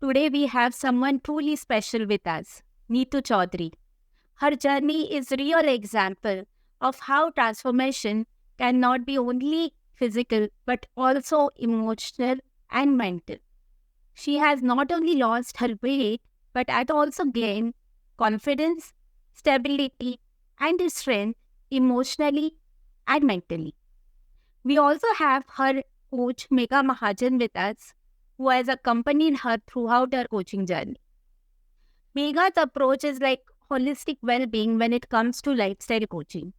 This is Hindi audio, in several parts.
Today we have someone truly special with us, Neetu Chaudhary. Her journey is real example of how transformation cannot be only physical but also emotional and mental. She has not only lost her weight but had also gained confidence, stability, and strength emotionally and mentally. We also have her coach Megha Mahajan with us, who has accompanied her throughout her coaching journey. Megha's approach is like holistic well-being when it comes to lifestyle coaching.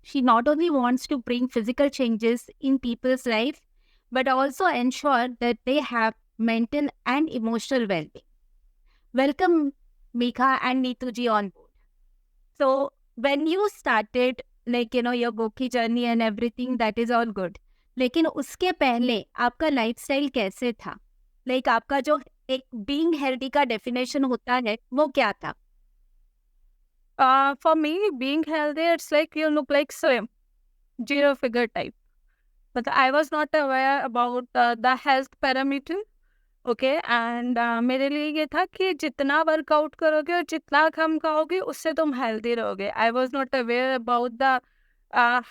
She not only wants to bring physical changes in people's life, but also ensure that they have mental and emotional well-being. Welcome, Megha and Neetuji on board. So, when you started, your Goki journey and everything, that is all good. लेकिन उसके पहले आपका लाइफस्टाइल कैसे था? आपका जो एक बीइंग हेल्दी का डेफिनेशन होता है, वो क्या था? For me, being healthy, it's like you look like slim, zero figure type. But I was not aware about the health parameter. Okay, and मेरे लिए ये था कि जितना वर्कआउट करोगे और जितना कम खाओगे उससे तुम हेल्दी रहोगे. I was not aware about the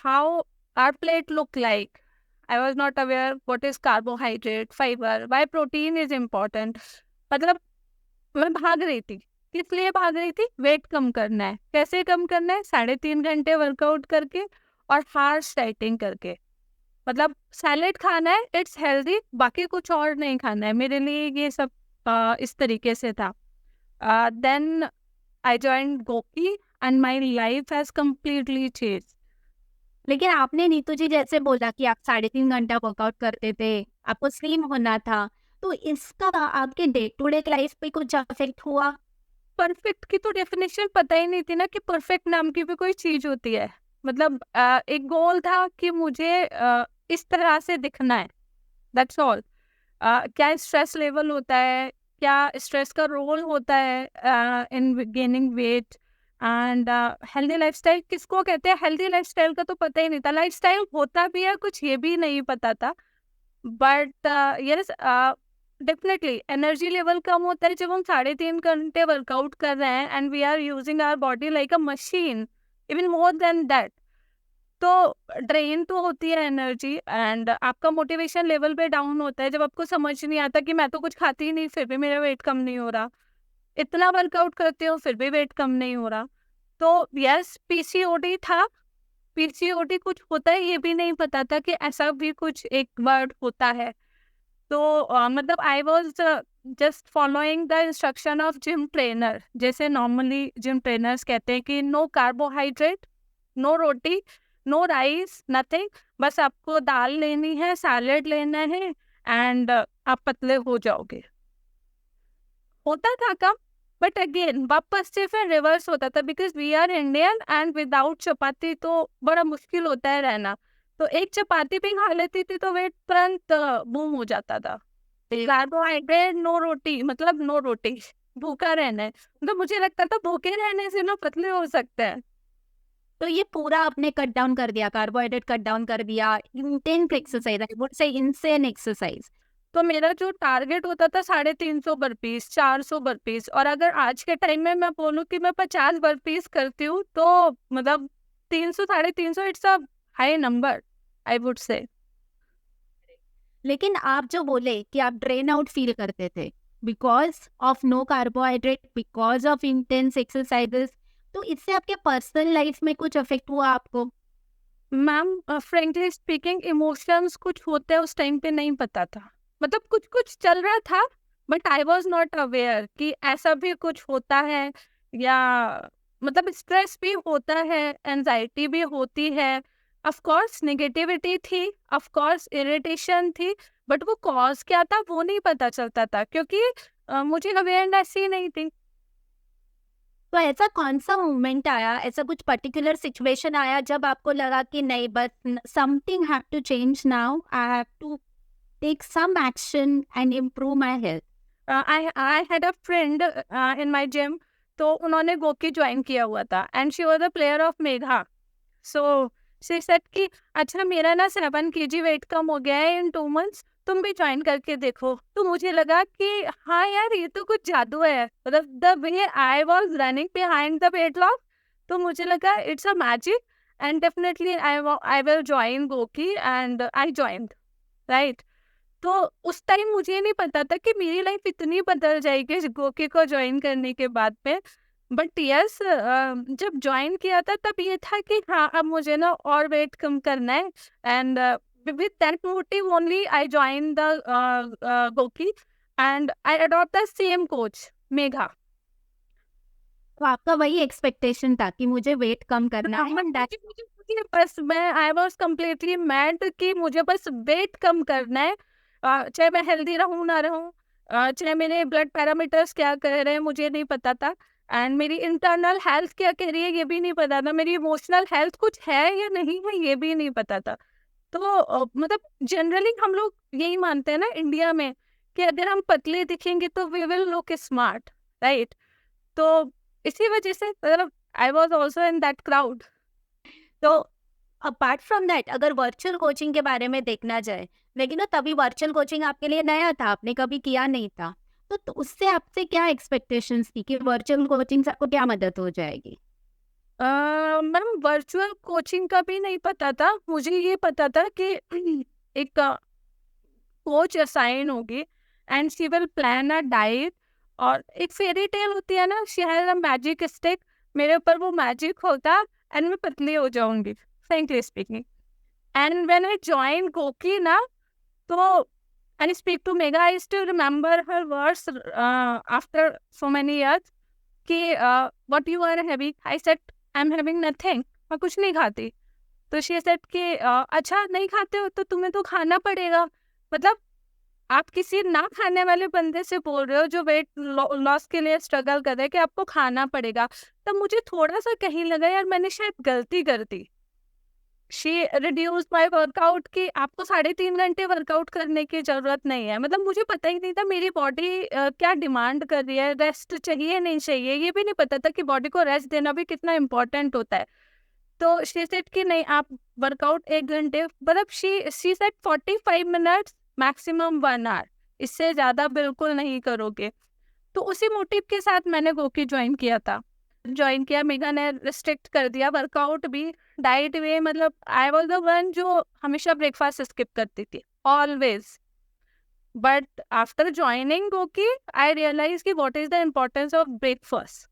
how our plate look like. I was not aware what is carbohydrate, fiber, why protein is important. मतलब मैं भाग रही थी. किस लिए भाग रही थी? वेट कम करना है. कैसे कम करना है? 3.5 घंटे वर्कआउट करके और हार्श डाइटिंग करके. मतलब सैलेड खाना है, इट्स हेल्दी, बाकी कुछ और नहीं खाना है. मेरे लिए ये सब इस तरीके से था. Then I joined GOQii and my life has completely change. लेकिन आपने नीतू जी जैसे बोला कि आप 3.5 घंटा वर्कआउट करते थे, आपको स्लिम होना था, तो इसका आपके डे टू डे लाइफ पे कुछ अफेक्ट हुआ? परफेक्ट की तो डेफिनेशन पता ही नहीं थी ना कि परफेक्ट नाम की भी कोई चीज होती है. मतलब एक गोल था कि मुझे इस तरह से दिखना है, दैट्स ऑल. क्या स्ट्रेस लेवल होता है, क्या स्ट्रेस का रोल होता है in gaining weight, and healthy lifestyle किसको कहते हैं. हेल्दी लाइफस्टाइल का तो पता ही नहीं था. लाइफस्टाइल होता भी है कुछ, ये भी नहीं पता था. But yes, definitely energy level कम होता है जब हम 3.5 घंटे वर्कआउट कर रहे हैं and we are using our body like a machine, even more than that. तो ड्रेन तो होती है एनर्जी, एंड आपका मोटिवेशन लेवल पे डाउन होता है जब आपको समझ नहीं आता कि मैं तो कुछ खाती ही नहीं फिर भी मेरा वेट कम नहीं हो रहा. इतना वर्कआउट करते हो फिर भी वेट कम नहीं हो रहा. तो यस, पीसीओडी था. पीसीओडी कुछ होता है ये भी नहीं पता था कि ऐसा भी कुछ एक वर्ड होता है. तो मतलब I was just following the instruction of gym trainer. जैसे नॉर्मली जिम ट्रेनर्स कहते हैं कि नो कार्बोहाइड्रेट, नो रोटी, नो राइस, नथिंग. बस आपको दाल लेनी है, सैलेड लेना है, एंड आप पतले हो जाओगे. होता था कम, बट अगेन वापस से फिर रिवर्स होता था, because we are Indian and without chapati तो बड़ा मुश्किल होता है रहना. तो एक चपाती भी खा लेती थी तो वेट तुरंत बूम हो जाता था. कार्बोहाइड्रेट नो रोटी, मतलब नो रोटी, भूखा रहना है. तो मुझे लगता था भूखे रहने से ना पतले हो सकते हैं. तो ये पूरा आपने कट डाउन कर दिया, कार्बोहाइड्रेट कट डाउन कर दिया, इंटेंस एक्सरसाइज, आई वुड से इनसेन एक्सरसाइज. तो मेरा जो टारगेट होता था 350 बर्पीस, 400 बर्पीस, और अगर आज के टाइम में मैं बोलूँ कि मैं 50 बर्पीस करती हूँ तो मतलब 300, 350, it's a high number, I would से. लेकिन आप जो बोले कि आप ड्रेन आउट फील करते थे because of no carbohydrate, because of intense exercises, तो इससे आपके पर्सनल लाइफ में कुछ अफेक्ट हुआ आपको? मैम, फ्रेंकली स्पीकिंग, इमोशंस कुछ होते हैं उस टाइम पे नहीं पता था. मतलब कुछ कुछ चल रहा था, but I was not aware कि ऐसा भी कुछ होता है. या मतलब स्ट्रेस भी होता है, एंजाइटी भी होती है, ऑफ कोर्स नेगेटिविटी थी, ऑफ कोर्स इरिटेशन थी, बट वो कॉज क्या था वो नहीं पता चलता था क्योंकि मुझे अवेयरनेस ही नहीं थी. तो ऐसा कौन सा मोमेंट आया, ऐसा कुछ पर्टिकुलर सिचुएशन आया जब आपको लगा कि नहीं, बस something have to change now, I have to take some action and improve my health? I had a friend in my gym. तो उन्होंने गोकी ज्वाइन किया हुआ था and she was a player of Megha. So she said कि अच्छा मेरा ना 7 kg वेट कम हो गया है इन 2 months, तुम भी ज्वाइन करके देखो। तो मुझे लगा कि हाँ यार, ये तो कुछ जादू है, मतलब the way I was running behind the weight loss, तो मुझे लगा it's a magic and definitely I will join Goki and I joined, right. तो उस टाइम मुझे नहीं पता था कि मेरी लाइफ इतनी बदल जाएगी गोके को ज्वाइन करने के बाद में। बट यस, जब ज्वाइन किया था तब ये था कि हाँ, अब मुझे ना और वेट कम करना है, and with that motive only I join the Goki and I adopt the same coach Megha. तो आपका वही एक्सपेक्टेशन था कि मुझे वेट कम करना है and that- मुझे बस, मैं आई वॉज कम्प्लीटली मैड कि मुझे बस वेट कम करना है, चाहे मैं हेल्दी रहूँ ना रहूँ, चाहे मेरे ब्लड पैरामीटर्स क्या कह रहे हैं मुझे नहीं पता था, एंड मेरी इंटरनल हेल्थ क्या कह रही है ये भी नहीं पता था, मेरी इमोशनल हेल्थ कुछ है या नहीं है ये भी नहीं पता था। तो मतलब जनरली हम लोग यही मानते हैं ना इंडिया में कि अगर हम पतले दिखेंगे तो we will look smart, right. तो इसी वजह से मतलब I was also in that crowd. तो अपार्ट फ्रॉम दैट, अगर वर्चुअल कोचिंग के बारे में देखना जाए, लेकिन ना तभी वर्चुअल कोचिंग आपके लिए नया था, आपने कभी किया नहीं था, तो उससे आपसे क्या एक्सपेक्टेशंस थी कि वर्चुअल कोचिंग से आपको क्या मदद हो जाएगी? मैम वर्चुअल कोचिंग का भी नहीं पता था, मुझे ये पता था कि एक कोच असाइन होगी and she will plan a diet, और एक फेरी टेल होती है ना, she has a magic stick, मेरे ऊपर वो मैजिक होता एंड मैं पतली हो जाऊंगी, frankly speaking. And when I join Goki ना, तो and speak to Megha, I still remember her words after so many years कि what you are having? I said I'm having nothing, मैं कुछ नहीं खाती। तो she said कि अच्छा नहीं खाते हो तो तुम्हें तो खाना पड़ेगा। मतलब आप किसी ना खाने वाले बंदे से बोल रहे हो जो वेट लॉस के लिए स्ट्रगल कर रहे हैं कि आपको खाना पड़ेगा। तब मुझे थोड़ा सा कहीं लगा यार मैंने शायद गलती कर दी। शी रिड्यूस माई वर्कआउट कि आपको 3.5 घंटे वर्कआउट करने की जरूरत नहीं है। मतलब मुझे पता ही नहीं था मेरी बॉडी क्या डिमांड कर रही है, रेस्ट चाहिए नहीं चाहिए, ये भी नहीं पता था कि बॉडी को रेस्ट देना भी कितना इम्पोर्टेंट होता है। तो शी सेड कि नहीं आप वर्कआउट 1 घंटे, मतलब she said 45 minutes maximum 1 hour, इससे ज़्यादा बिल्कुल नहीं करोगे। तो उसी मोटिव के साथ मैंने गोकी ज्वाइन किया था। ज्वाइन किया, मेघा ने रिस्ट्रिक्ट कर दिया वर्कआउट भी, डाइट भी। मतलब आई वाज द वन जो हमेशा ब्रेकफास्ट स्किप करती थी, always. But after joining GOQii I realise कि what is the importance of breakfast,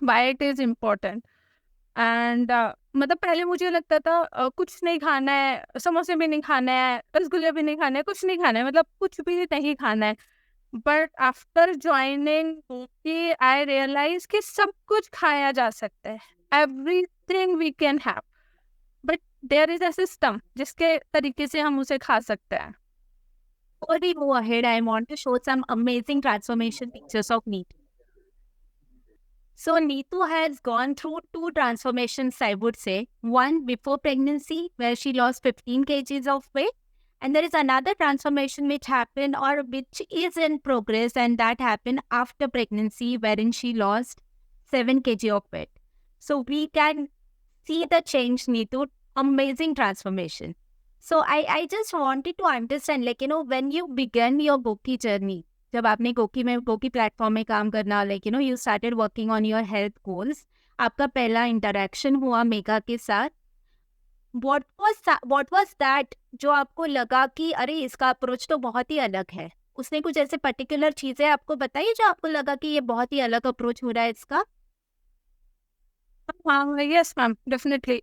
why it is important. And मतलब पहले मुझे लगता था कुछ नहीं खाना है, समोसे भी नहीं खाना है, रसगुल्ले भी नहीं खाने, कुछ नहीं खाना है, मतलब कुछ भी नहीं खाना है। बट आफ्टर ज्वाइनिंग कि आई रियलाइज कि सब कुछ खाया जा सकता है, everything we can have, but there is a system जिसके तरीके से हम उसे खा सकते हैं। Before we move ahead, I want to show some amazing transformation pictures of Neetu. So Neetu has gone through 2 transformations, I would say. One before pregnancy, where she lost 15 kgs of weight. And there is another transformation which happened or which is in progress, and that happened after pregnancy, wherein she lost 7 kg of weight. So we can see the change, Neetu. Amazing transformation. So I just wanted to understand, like, when you began your Goki journey, जब आपने गोकी प्लेटफॉर्म में काम करना, like you started working on your health goals, आपका पहला इंटरेक्शन हुआ मेघा के साथ, व्हाट वाज दैट जो आपको लगा कि अरे इसका अप्रोच तो बहुत ही अलग है? उसने कुछ ऐसे पर्टिकुलर चीजें आपको बताई जो आपको लगा कि ये बहुत ही अलग अप्रोच हो रहा है इसका? हाँ, यस मैम, डेफिनेटली।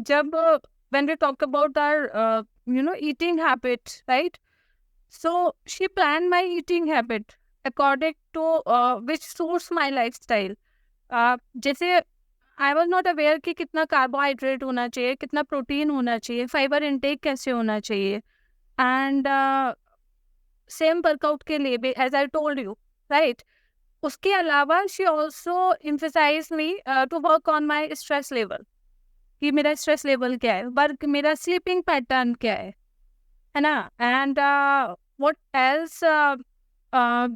जब when we talk about our eating habits, right? So she planned my eating habit according to which suits my lifestyle. जैसे आई वॉज नॉट अवेयर कि कितना कार्बोहाइड्रेट होना चाहिए, कितना प्रोटीन होना चाहिए, फाइबर इनटेक कैसे होना चाहिए, एंड सेम वर्कआउट के लिए भी as I told you, right. उसके अलावा she also emphasise me to work on my stress level, कि मेरा स्ट्रेस लेवल क्या है, वर्क मेरा स्लीपिंग पैटर्न क्या है ना। एंड व्हाट एल्स,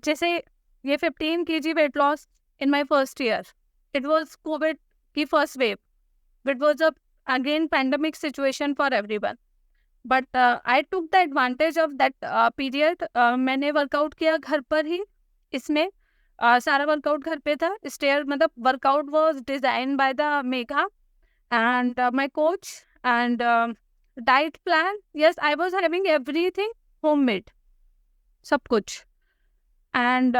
जैसे ये 15 kg weight loss in my first year, it was Covid की first wave, it was a again pandemic situation for everyone. But I took the advantage of that period. मैंने वर्कआउट किया घर पर ही। इसमें सारा वर्कआउट घर पे था। स्टेयर मतलब workout was design by the Megha and my coach and diet plan, yes, I was having everything homemade, सब कुछ। and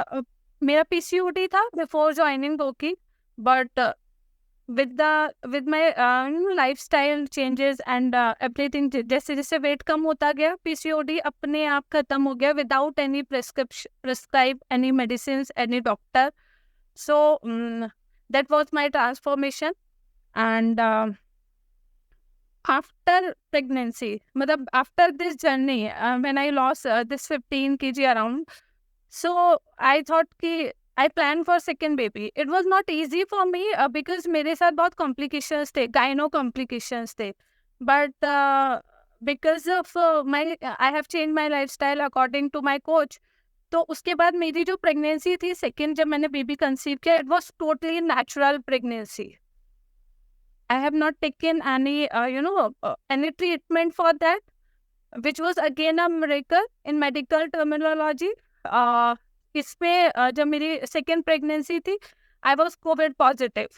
मेरा PCOD था before joining Boki, but with my lifestyle changes and everything, जैसे जैसे वेट कम होता गया PCOD अपने आप खत्म हो गया without any prescribe any medicines, any doctor. So that was my transformation. And after pregnancy, matlab after this journey, when I lost this 15 kg around, so I thought कि I planned for second baby. It was not easy for me because मेरे साथ बहुत complications थे, gyno complications थे. But because of I have changed my lifestyle according to my coach. तो उसके बाद मेरी जो pregnancy थी second, जब मैंने baby conceive किया, it was totally natural pregnancy. I have not taken any, any treatment for that, which was again a miracle in medical terminology. इसमें जब मेरी second pregnancy थी, I was COVID positive.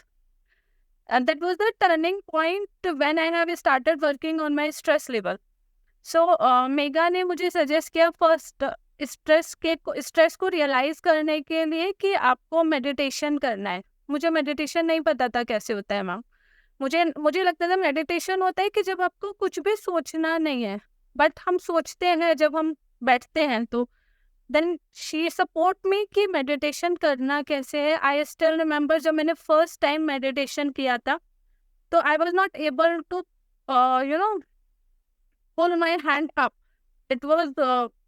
And that was the turning point when I have started working on my stress level. So, mega ने मुझे suggest किया first स्ट्रेस को रियलाइज करने के लिए कि आपको मेडिटेशन करना है। मुझे मेडिटेशन नहीं पता था कैसे होता है मैम। मुझे लगता था मेडिटेशन होता है कि जब आपको कुछ भी सोचना नहीं है, बट हम सोचते हैं जब हम बैठते हैं। तो देन शी सपोर्ट मी कि मेडिटेशन करना कैसे है। आई स्टिल रिमेम्बर जब मैंने फर्स्ट टाइम मेडिटेशन किया था, तो I was not able to pull my hand up. It was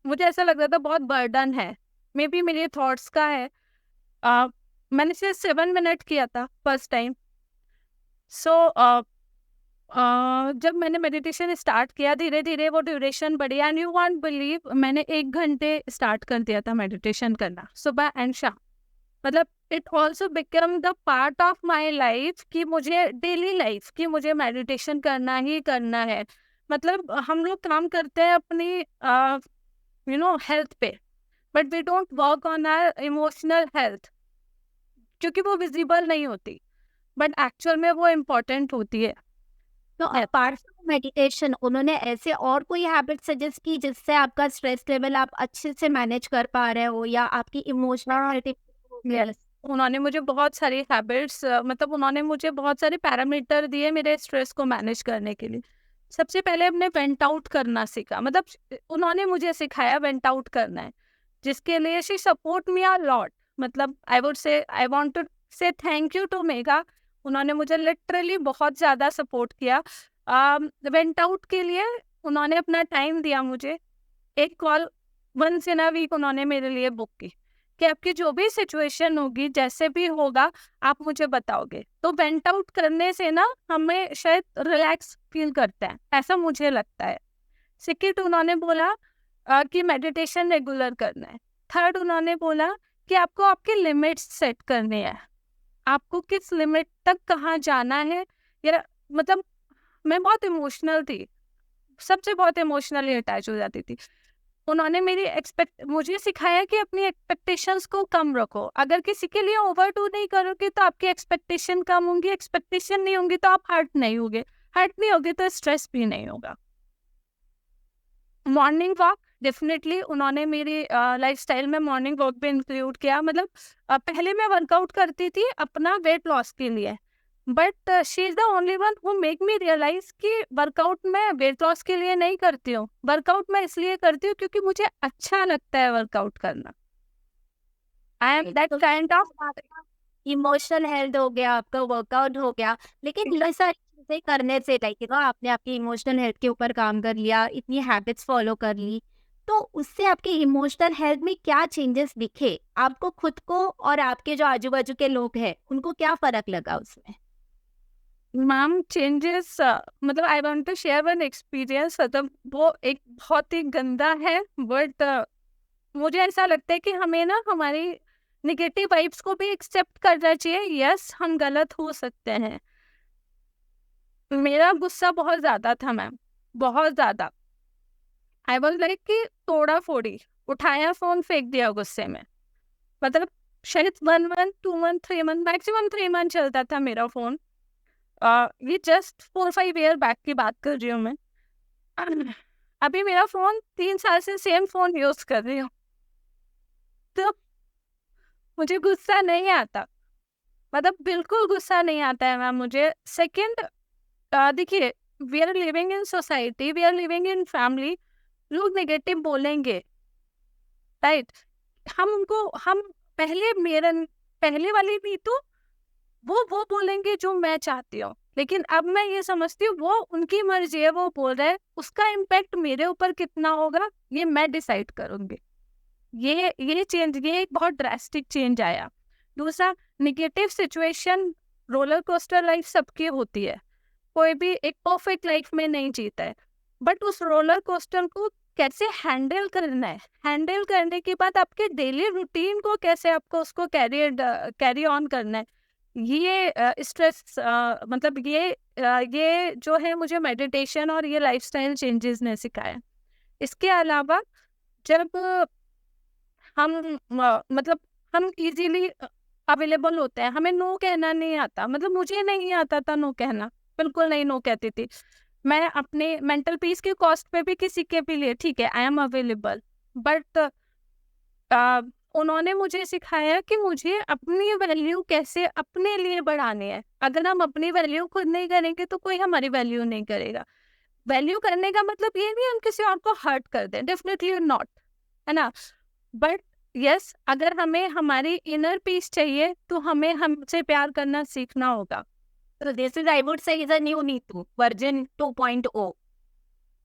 मुझे ऐसा लग रहा था बहुत बर्डन है, मे बी मेरे थॉट्स का है। मैंने सिर्फ 7 मिनट किया था फर्स्ट टाइम। सो जब मैंने मेडिटेशन स्टार्ट किया, धीरे धीरे वो ड्यूरेशन बढ़ी। एंड यू वॉन्ट बिलीव, मैंने 1 घंटे स्टार्ट कर दिया था मेडिटेशन करना सुबह एंड शाम। मतलब it also become the part of my life कि मुझे डेली लाइफ कि मुझे मेडिटेशन करना ही करना है। मतलब हम लोग काम करते हैं अपनी हेल्थ पे, but we don't work on our emotional health, क्योंकि वो विजिबल नहीं होती, बट एक्चुअल में वो इम्पोर्टेंट होती है। तो अपार्ट फ्रॉम मेडिटेशन उन्होंने ऐसे और कोई हैबिट सजेस्ट की जिससे आपका स्ट्रेस लेवल आप अच्छे से मैनेज कर पा रहे हो, या आपकी इमोशनल? उन्होंने मुझे बहुत सारी हैबिट्स, मतलब उन्होंने मुझे बहुत सारे पैरामीटर दिए मेरे स्ट्रेस को मैनेज करने के लिए। सबसे पहले हमने वेंट आउट करना सीखा। मतलब उन्होंने मुझे सिखाया वेंट आउट करना है, जिसके लिए she support me a lot. मतलब आई वांट टू से थैंक यू टू मेगा। उन्होंने मुझे लिटरली बहुत ज़्यादा सपोर्ट किया। वेंट आउट के लिए उन्होंने अपना टाइम दिया मुझे। एक call once in a week उन्होंने मेरे लिए बुक की कि आपकी जो भी सिचुएशन होगी, जैसे भी होगा, आप मुझे बताओगे। तो वेंट आउट करने से ना हमें शायद रिलैक्स फील करता है, ऐसा मुझे लगता है। सेकंड उन्होंने बोला कि मेडिटेशन रेगुलर करना है। थर्ड उन्होंने बोला कि आपको आपके लिमिट्स सेट करने हैं, आपको किस लिमिट तक कहाँ जाना है। या मतलब मैं बहुत इमोशनल थी, सबसे बहुत इमोशनली अटैच हो जाती थी। उन्होंने मुझे सिखाया कि अपनी एक्सपेक्टेशंस को कम रखो। अगर किसी के लिए ओवर डू नहीं करोगे तो आपकी एक्सपेक्टेशन कम होंगी, एक्सपेक्टेशन नहीं होंगी तो आप हर्ट नहीं होगे, हर्ट नहीं होगे तो स्ट्रेस भी नहीं होगा। मॉर्निंग वॉक डेफिनेटली उन्होंने मेरी लाइफस्टाइल में मॉर्निंग वॉक भी इंक्लूड किया। मतलब पहले मैं वर्कआउट करती थी अपना वेट लॉस के लिए, but she is the only one who make me realise कि वर्कआउट मैं वेट लॉस के लिए नहीं करती हूँ। वर्कआउट मैं इसलिए करती हूँ क्योंकि मुझे अच्छा लगता है वर्कआउट करना। I am that kind of emotional health हो गया, आपका वर्कआउट हो गया, लेकिन ये सारी चीजें करने से लाइक आपने आपकी इमोशनल हेल्थ के ऊपर काम कर लिया, इतनी हैबिट्स फॉलो कर ली, तो उससे आपके इमोशनल हेल्थ में क्या चेंजेस दिखे आपको खुद को, और आपके जो आजू बाजू के लोग हैं उनको क्या फर्क लगा उसमें? मैम चेंजेस, मतलब I want to share one experience. मतलब वो एक बहुत ही गंदा है, बट मुझे ऐसा लगता है कि हमें ना हमारी नेगेटिव वाइब्स को भी एक्सेप्ट करना चाहिए। यस, हम गलत हो सकते हैं। मेरा गुस्सा बहुत ज़्यादा था मैम, बहुत ज़्यादा। आई वॉज लाइक कि तोड़ा फोड़ी, उठाया फोन फेंक दिया गुस्से में। मतलब शायद 1 month 2 month 3 month maximum 3 month चलता था मेरा फोन। ये जस्ट 4-5 ईयर बैक की बात कर रही हूँ मैं। अभी मेरा फोन 3 साल से सेम फोन यूज कर रही हूँ, तो मुझे गुस्सा नहीं आता, मतलब बिल्कुल गुस्सा नहीं आता है मैम मुझे। सेकंड, देखिए, we are living in society, we are living in family, लोग नेगेटिव बोलेंगे, राइट। हम पहले वाली भी तो वो बोलेंगे जो मैं चाहती हूँ, लेकिन अब मैं ये समझती हूँ वो उनकी मर्जी है, वो बोल रहे हैं, उसका इम्पैक्ट मेरे ऊपर कितना होगा ये मैं डिसाइड करूंगी। ये एक बहुत ड्रास्टिक चेंज आया। दूसरा, negative situation, roller coaster life सबकी होती है, कोई भी एक परफेक्ट लाइफ में नहीं जीता है, बट उस रोलर कोस्टर को कैसे हैंडल करना है, हैंडल करने के बाद आपके डेली रूटीन को कैसे आपको उसको कैरी ऑन करना है, ये स्ट्रेस, मतलब ये जो है मुझे मेडिटेशन और ये लाइफस्टाइल चेंजेस ने सिखाया। इसके अलावा जब मतलब हम इजीली अवेलेबल होते हैं, हमें नो कहना नहीं आता, मतलब मुझे नहीं आता था नो कहना, बिल्कुल नहीं नो कहती थी मैं। अपने मेंटल पीस के कॉस्ट पे भी किसी के भी लिए ठीक है आई एम अवेलेबल, बट उन्होंने मुझे सिखाया कि मुझे अपनी वैल्यू कैसे अपने लिए बढ़ानी है। अगर हम अपनी वैल्यू खुद नहीं करेंगे तो कोई हमारी वैल्यू नहीं करेगा। वैल्यू करने का मतलब ये नहीं हम किसी और को हर्ट कर दें, डेफिनेटली नॉट, है ना। बट यस, अगर हमें हमारी इनर पीस चाहिए तो हमें हमसे प्यार करना सीखना होगा। So this is, I would say, is a new Neetu, version 2.0.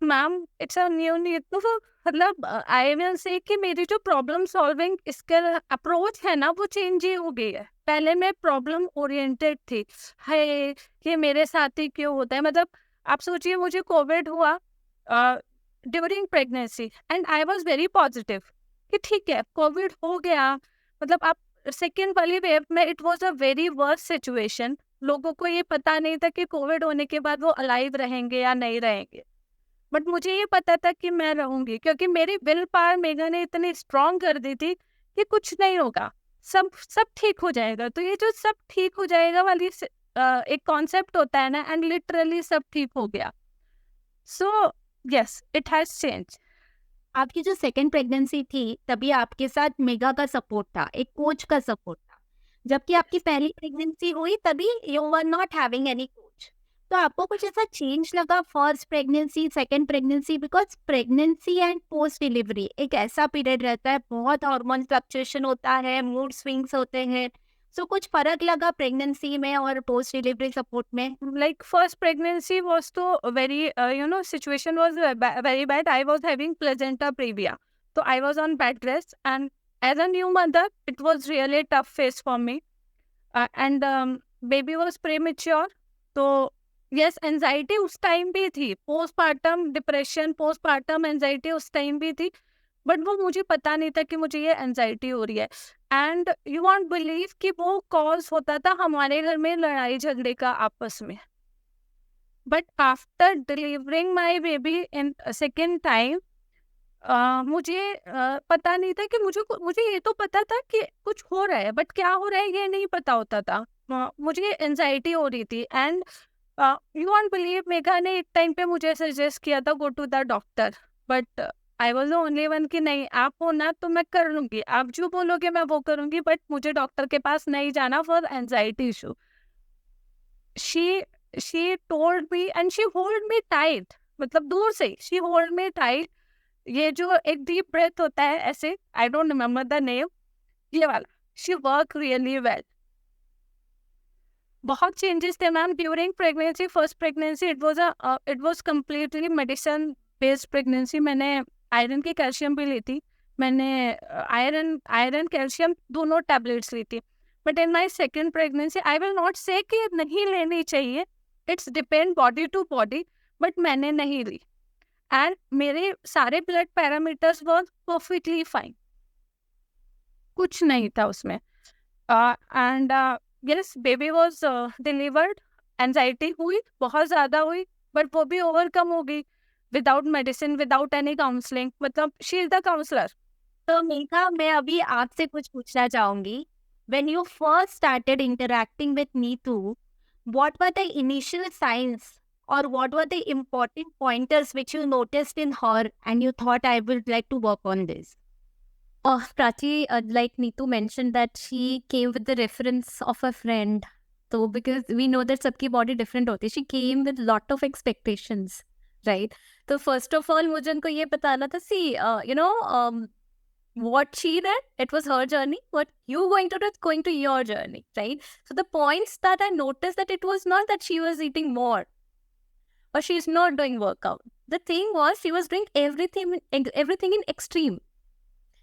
Ma'am it's a new need, तो मतलब आई विल से कि मेरी जो प्रॉब्लम सॉल्विंग स्किल अप्रोच है ना वो चेंज ही हो गई है। पहले मैं प्रॉब्लम ओरिएंटेड थी, है ये मेरे साथ ही क्यों होता है। मतलब आप सोचिए मुझे कोविड हुआ during pregnancy and I was very positive कि ठीक है कोविड हो गया। मतलब आप सेकेंड वाली वेव में it was a very verse situation, लोगों को ये पता नहीं था कि कोविड होने के बाद वो अलाइव रहेंगे या नहीं रहेंगे, बट मुझे ये पता था कि मैं रहूंगी क्योंकि मेरी विल पावर मेघा ने इतनी स्ट्रॉन्ग कर दी थी कि कुछ नहीं होगा, सब ठीक हो जाएगा। तो ये जो सब ठीक हो जाएगा वाली एक कॉन्सेप्ट होता है ना, एंड लिटरली सब ठीक हो गया। So yes, it has change. आपकी जो सेकंड प्रेगनेंसी थी तभी आपके साथ मेगा का सपोर्ट था, एक कोच का सपोर्ट था, जबकि आपकी पहली प्रेगनेंसी हुई तभी you were not having any coach. तो आपको कुछ ऐसा चेंज लगा first pregnancy second pregnancy? Because pregnancy and post delivery एक ऐसा पीरियड रहता है, बहुत हार्मोन फ्लक्चुएशन होता है, मूड स्विंग्स होते हैं। सो कुछ फर्क लगा प्रेगनेंसी में और पोस्ट डिलीवरी सपोर्ट में? Like first pregnancy was to very situation was very bad. I was having placenta previa, so I was on bed rest, and as a new mother it was really a tough phase for me, and baby was premature, तो yes anxiety उस टाइम भी थी, postpartum depression postpartum anxiety उस टाइम भी थी, बट वो मुझे पता नहीं था कि मुझे ये एंजाइटी हो रही है। एंड यू वॉन्ट बिलीव कि वो कॉज होता था हमारे घर में लड़ाई झगड़े का आपस में। But after delivering my baby in second time मुझे पता नहीं था कि मुझे ये तो पता था कि कुछ हो रहा है, बट क्या हो रहा है ये नहीं पता होता था। मुझे एंजाइटी हो रही थी, and you won't believe Megha ने एक टाइम पे मुझे सजेस्ट किया था go to the doctor, but I was the only one कि नहीं आप हो ना तो मैं कर लूंगी, आप जो बोलोगे मैं वो करूंगी, बट मुझे डॉक्टर के पास नहीं जाना for anxiety issue. She told me and she hold me tight, मतलब दूर से शी होल्ड मी टाइट। ये जो एक डीप ब्रेथ होता है ऐसे, I don't remember the name, ये वाला, शी वर्क रियली वेल। बहुत चेंजेस थे ma'am during pregnancy. First pregnancy it was completely medicine based pregnancy. मैंने आयरन की कैल्शियम भी ली थी, मैंने आयरन कैल्शियम दोनों टैबलेट्स ली थी। But in my second pregnancy I will not say कि नहीं लेनी चाहिए, it's depend body to body, but मैंने नहीं ली एंड मेरे सारे ब्लड पैरामीटर्स वर परफेक्टली फाइन, कुछ नहीं था उसमें। And yes baby was delivered. Anxiety हुई, बहुत ज़्यादा हुई, बट वो भी ओवरकम हो गई। without medicine, without any counseling. मतलब she is the counselor. तो मेघा, मैं अभी आपसे कुछ पूछना चाहूंगी. When you first started interacting with Neetu, what were the initial signs or what were the important pointers which you noticed in her and you thought I would like to work on this? Prachi, like Neetu mentioned that she came with the reference of a friend. So because we know that सबकी body different होती है, she came with lot of expectations, right? So first of all, मुझे उनको ये बताना था, see, what she did, it was her journey. What you going to do, it's going to your journey, right? So the points that I noticed, that it was not that she was eating more or she's not doing workout. The thing was, she was doing everything in extreme.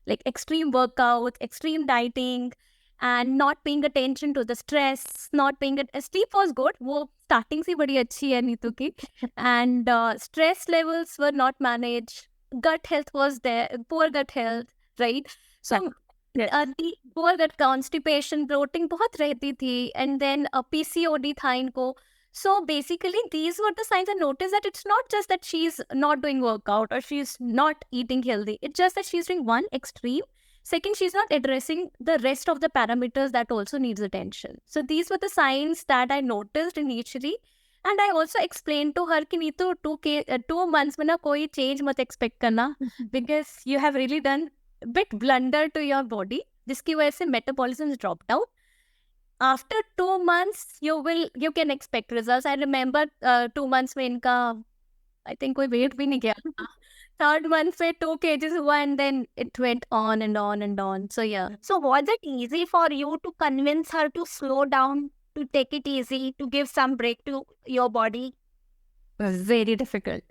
Like extreme workout, extreme dieting, and not paying attention to the stress, not paying it. Sleep was good. वो starting से बड़ी अच्छी है नीतू की. And stress levels were not managed. Gut health was there, poor gut health, right? So the poor gut, constipation, bloating बहुत रहती थी. And then PCOD था इनको. So basically, these were the signs I noticed, that it's not just that she's not doing workout or she's not eating healthy. It's just that she's doing one extreme. Second, she's not addressing the rest of the parameters that also needs attention. So these were the signs that I noticed initially. And I also explained to her कि नीतू 2 months में ना कोई change मत expect करना, because you have really done a bit blunder to your body, जिसकी वजह से metabolism dropped down. After 2 months, you can expect results. I remember 2 months में इनका I think कोई weight भी नहीं गया. 3rd month में 2 kgs हुआ, and then it went on and on and on. So yeah. So was it easy for you to convince her to slow down, to take it easy, to give some break to your body? Very difficult.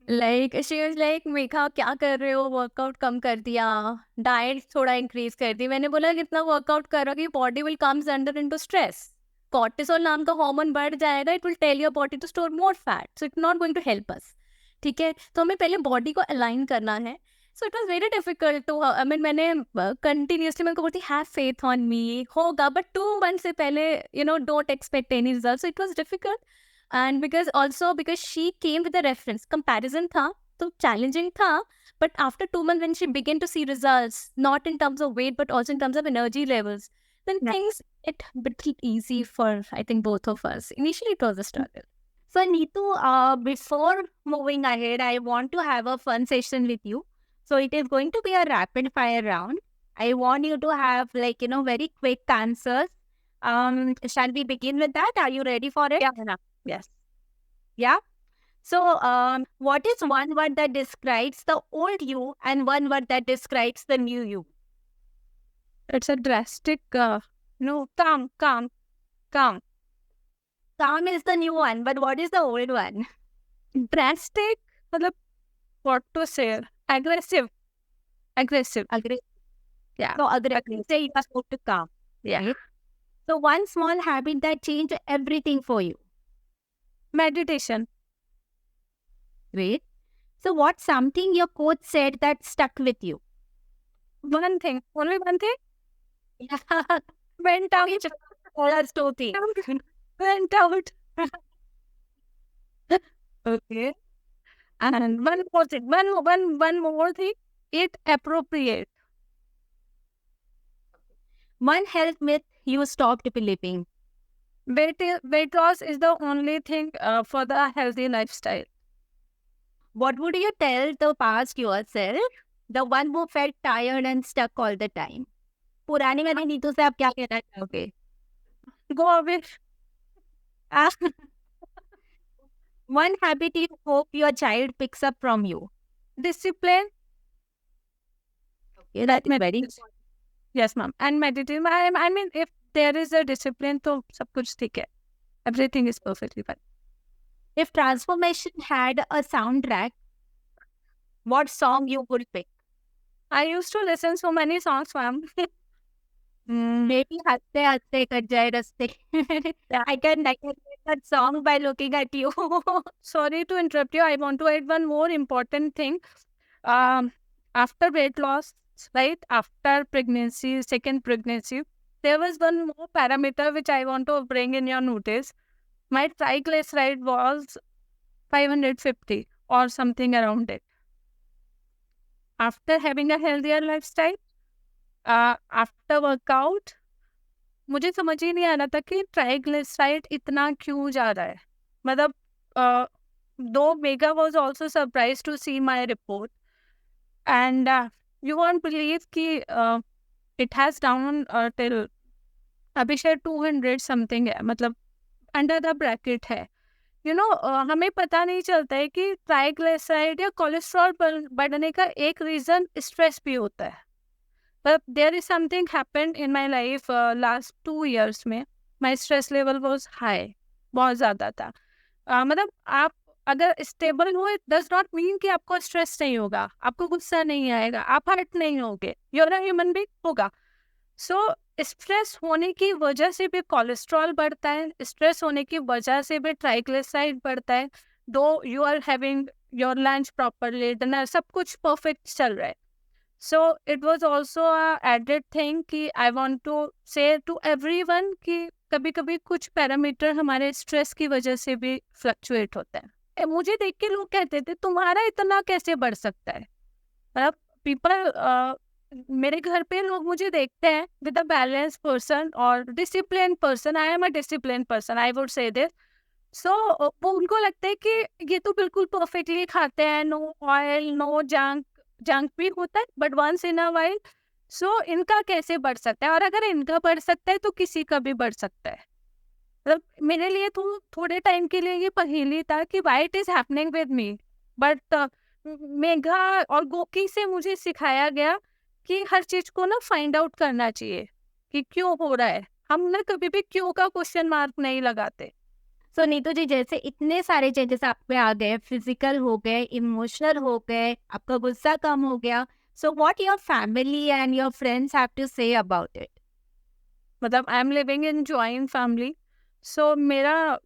Like she was like, Megha क्या कर रहे हो, वर्कआउट कम कर दिया, डाइट थोड़ा इंक्रीज कर दी. मैंने बोला कितना वर्कआउट करोगे, body will comes under into stress. Cortisol नाम का हार्मोन बढ़ जाएगा, it will tell your body to store more fat, so it not going to help us. ठीक है, तो हमें पहले बॉडी को अलाइन करना है. So it was very difficult to, I mean मैंने कंटिन्यूसली मेरे को बोलती हैव फेथ ऑन मी, होगा, बट 2 months से पहले don't expect any result. So it was difficult. And because she came with a reference, comparison था, तो challenging था. But after 2 months, when she began to see results, not in terms of weight, but also in terms of energy levels, then things it bit easy for, I think, both of us. Initially, it was a struggle. So Neetu, before moving ahead, I want to have a fun session with you. So it is going to be a rapid fire round. I want you to have very quick answers. Shall we begin with that? Are you ready for it? Yeah. Yes. Yeah. So, what is one word that describes the old you and one word that describes the new you? It's a drastic, calm. Calm is the new one, but what is the old one? Drastic, मतलब what to say? Aggressive. Yeah. So aggressive. Say you are supposed to calm. Yeah. So one small habit that changed everything for you. Meditation. Great. So what's something your coach said that stuck with you? One thing. Only one thing? Yeah. Went out. That's 2 things. Went out. Okay. And one more thing. One more thing. It appropriate. One health myth you stopped believing. Weight loss is the only thing for the healthy lifestyle. What would you tell the past yourself, the one who felt tired and stuck all the time? पुरानी वाली नीतू से आप क्या कहना चाहोगे? Go away. One habit you hope your child picks up from you. Discipline. Okay, that's very important. Yes, ma'am. And meditation. I mean, if there is a discipline, तो सब कुछ ठीक है. Everything is perfectly fine. If transformation had a soundtrack, what song you would pick? I used to listen so many songs, ma'am. Maybe हंसते हंसते कट जाए रस्ते. I can make that song by looking at you. Sorry to interrupt you. I want to add one more important thing. After weight loss, right? After pregnancy, second pregnancy, there was one more parameter which I want to bring in your notice. My triglyceride was 550 or something around it. After having a healthier lifestyle, after workout, मुझे समझ ही नहीं आ रहा था कि ट्राइग्लिसराइड इतना क्यों जा रहा है. मतलब though Megha was also surprised to see my report, and you won't believe कि it has down till अभी शायद 200 समथिंग है, मतलब अंडर द ब्रैकेट है. हमें पता नहीं चलता है कि ट्राइग्लिसराइड या कोलेस्ट्रॉल बढ़ने का एक रीज़न स्ट्रेस भी होता है. But there is something happened in my life last 2 years में. My stress level was high, बहुत ज़्यादा था. मतलब आप अगर स्टेबल हो, इट डज नॉट मीन कि आपको स्ट्रेस नहीं होगा, आपको गुस्सा नहीं आएगा, आप हर्ट नहीं होगे, you are a human being. होगा. सो स्ट्रेस होने की वजह से भी कोलेस्ट्रॉल बढ़ता है, स्ट्रेस होने की वजह से भी ट्राइग्लिसराइड बढ़ता है. Though you are having your lunch properly, dinner सब कुछ परफेक्ट चल रहा है. So it was also a added thing कि I want to say to everyone कि कभी कभी कुछ पैरामीटर हमारे स्ट्रेस की वजह से भी फ्लक्चुएट होता है. मुझे देख के लोग कहते थे तुम्हारा इतना कैसे बढ़ सकता है. मतलब पीपल, मेरे घर पे लोग मुझे देखते हैं विद अ बैलेंस पर्सन और discipline person. I am a discipline person, I would say this. So वो उनको लगता है कि ये तो बिल्कुल परफेक्टली खाते हैं, no oil, no junk. Junk भी होता है but once in a while. So इनका कैसे बढ़ सकता है, और अगर इनका बढ़ सकता है तो किसी का भी बढ़ सकता है. मतलब मेरे लिए तो थोड़े टाइम के लिए ये पहेली था कि why it is happening with me. But Megha और गोकी से मुझे सिखाया गया कि हर चीज को ना फाइंड आउट करना चाहिए कि क्यों हो रहा है. हम ना कभी भी क्यों का क्वेश्चन मार्क नहीं लगाते. सो नीतू जी, जैसे इतने सारे चेंजेस आप में आ गए, फिजिकल हो गए, इमोशनल हो गए, आपका गुस्सा कम हो गया. So what your family and your friends have to say about it? मतलब I am living in joint family, so मेरा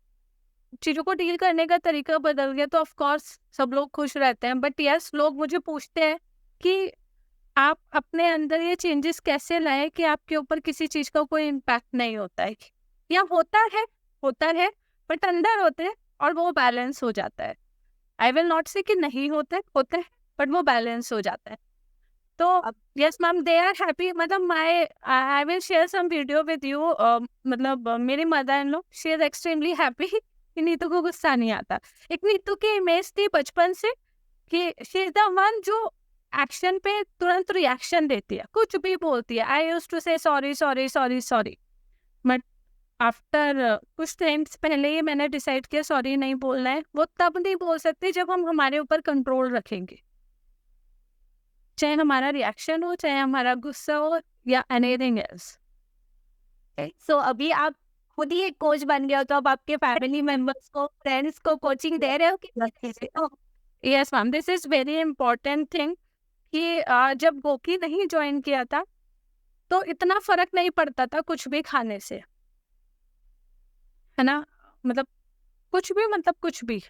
चीज़ों को डील करने का तरीका बदल गया. तो ऑफ कोर्स सब लोग खुश रहते हैं, बट यस लोग मुझे पूछते हैं कि आप अपने अंदर ये चेंजेस कैसे लाए कि आपके ऊपर किसी चीज़ का कोई इम्पैक्ट नहीं होता है, या होता है बट अंदर होते हैं और वो बैलेंस हो जाता है. आई विल नॉट से कि नहीं होता है बट वो बैलेंस हो जाता है. तो yes ma'am, they are happy. मतलब I will share some video with you. मतलब मेरी mother in law, she is extremely happy कि नीतू को गुस्सा नहीं आता. एक नीतू की इमेज थी बचपन से कि शी इज द वन जो एक्शन पे तुरंत रिएक्शन देती है, कुछ भी बोलती है. आई यूज्ड टू से sorry sorry sorry sorry, but after कुछ टाइम्स पहले ही मैंने डिसाइड किया सॉरी नहीं बोलना है. वो तब नहीं बोल सकते जब हम हमारे ऊपर कंट्रोल रखेंगे, चाहे हमारा रिएक्शन हो, चाहे हमारा गुस्सा हो या एनीथिंग एल्स. सो अभी आप खुद ही एक कोच बन गए हो, तो अब आपके फैमिली मेंबर्स को, फ्रेंड्स को कोचिंग दे रहे हो कि yes ma'am, this is very important thing कि जब गोकी नहीं ज्वाइन किया था तो इतना फर्क नहीं पड़ता था कुछ भी खाने से, है ना. मतलब कुछ भी.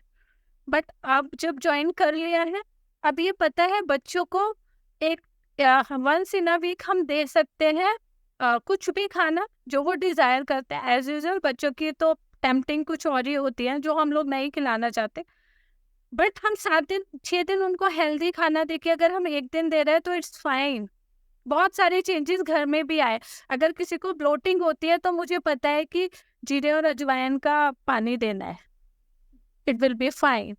बट अब जब ज्वाइन कर लिया है, अब ये पता है बच्चों को एक वंस इन अ वीक हम दे सकते हैं कुछ भी खाना जो वो डिजायर करते हैं. एज यूजुअल बच्चों की तो टेम्पटिंग कुछ और ही होती है जो हम लोग नहीं खिलाना चाहते, बट हम 7 दिन 6 दिन उनको हेल्दी खाना देके अगर हम एक दिन दे रहे हैं तो इट्स फाइन. बहुत सारे चेंजेस घर में भी आए. अगर किसी को ब्लोटिंग होती है तो मुझे पता है कि जीरे और अजवाइन का पानी देना है, इट विल बी फाइन.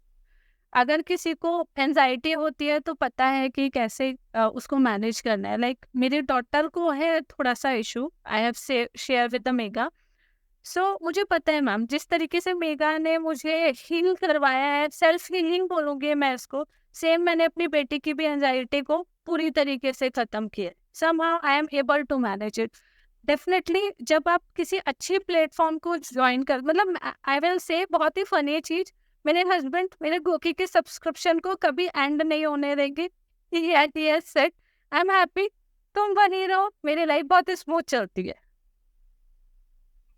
अगर किसी को एंजाइटी होती है तो पता है कि कैसे उसको मैनेज करना है. लाइक मेरी डॉटर को है थोड़ा सा issue, I have share with the mega. So मुझे पता है मैम, जिस तरीके से मेगा ने मुझे हील करवाया है, सेल्फ हीलिंग बोलूँगी मैं इसको, सेम मैंने अपनी बेटी की भी एंजाइटी को पूरी तरीके से ख़त्म किया. Somehow I am able to manage it. Definitely जब आप किसी अच्छे प्लेटफॉर्म को ज्वाइन कर, मतलब आई विल से बहुत ही फनी चीज़, मेरे हस्बैंड मेरे गोकी के सब्सक्रिप्शन को कभी एंड नहीं होने देंगे. सेट आई एम हैप्पी, तुम बनी रहो, मेरी लाइफ बहुत स्मूथ चलती है.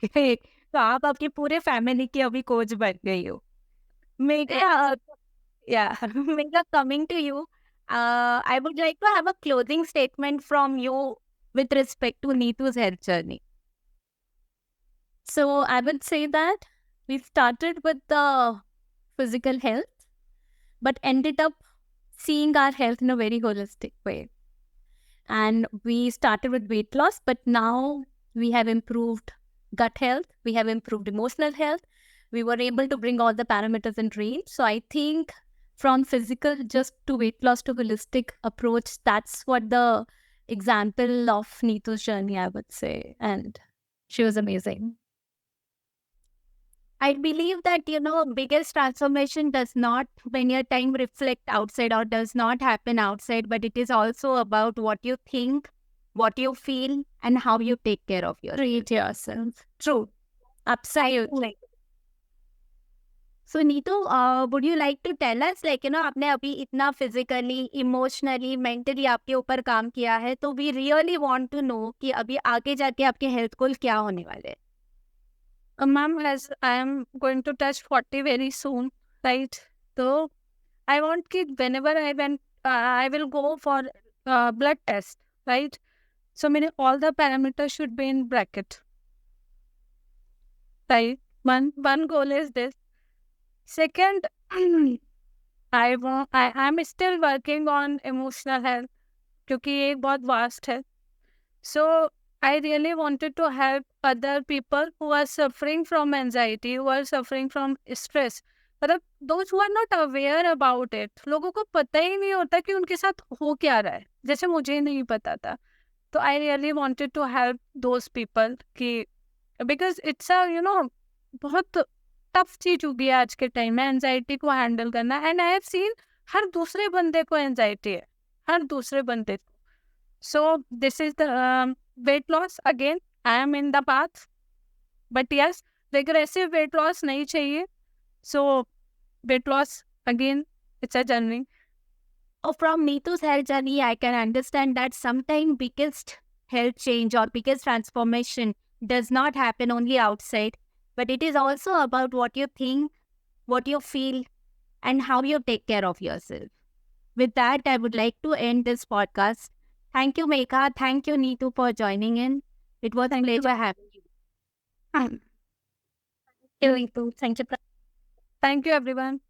तो आप आपकी पूरे फैमिली की अभी कोच बन गई हो. Mega, Megha, coming to you, I would like to have a closing statement from you with respect to Neetu's health journey. So I would say that we started with the physical health. but ended up seeing our health in a very holistic way. And we started with weight loss, but now we have improved gut health, we have improved emotional health. We were able to bring all the parameters in range. So I think from physical just to weight loss to holistic approach, that's what the example of Neetu's journey, I would say. And she was amazing. I believe that, biggest transformation does not, when your time reflect outside or does not happen outside, but it is also about what you think, what you feel, and how you take care of yourself. Treat yourself. True. Absolutely. So Neetu, would you like to tell us, आपने अभी इतना physically, emotionally, mentally आपके ऊपर काम किया है, तो we really want to know कि अभी आगे जाके आपके health goal क्या होने वाले हैं? Ma'am, as I am going to touch 40 very soon, right? So I want कि whenever I will go for blood test, right? So all the parameters should be in bracket. Right? One goal is this. Second, I'm still working on emotional health क्योंकि ये बहुत vast है. So I really wanted to help other people who are suffering from anxiety, who are suffering from stress. मतलब those who are not aware about it. लोगों को पता ही नहीं होता कि उनके साथ हो क्या रहा है. जैसे मुझे नहीं पता था. तो I really wanted to help those people कि because it's a बहुत टफ चीज हो गई है आज के टाइम में एंजाइटी को हैंडल करना. एंड आई हैव सीन हर दूसरे बंदे को एंजाइटी है, हर दूसरे बंदे को. So this is the weight loss. Again, I am in the path, but yes, regressive weight loss नहीं चाहिए. So weight loss, again, it's a journey. From Neetu's health journey, I can understand that sometimes biggest health change or biggest transformation does not happen only outside, but it is also about what you think, what you feel, and how you take care of yourself. With that, I would like to end this podcast. Thank you, Megha. Thank you, Neetu, for joining in. It was a pleasure having you. Thank you. Thank you, everyone.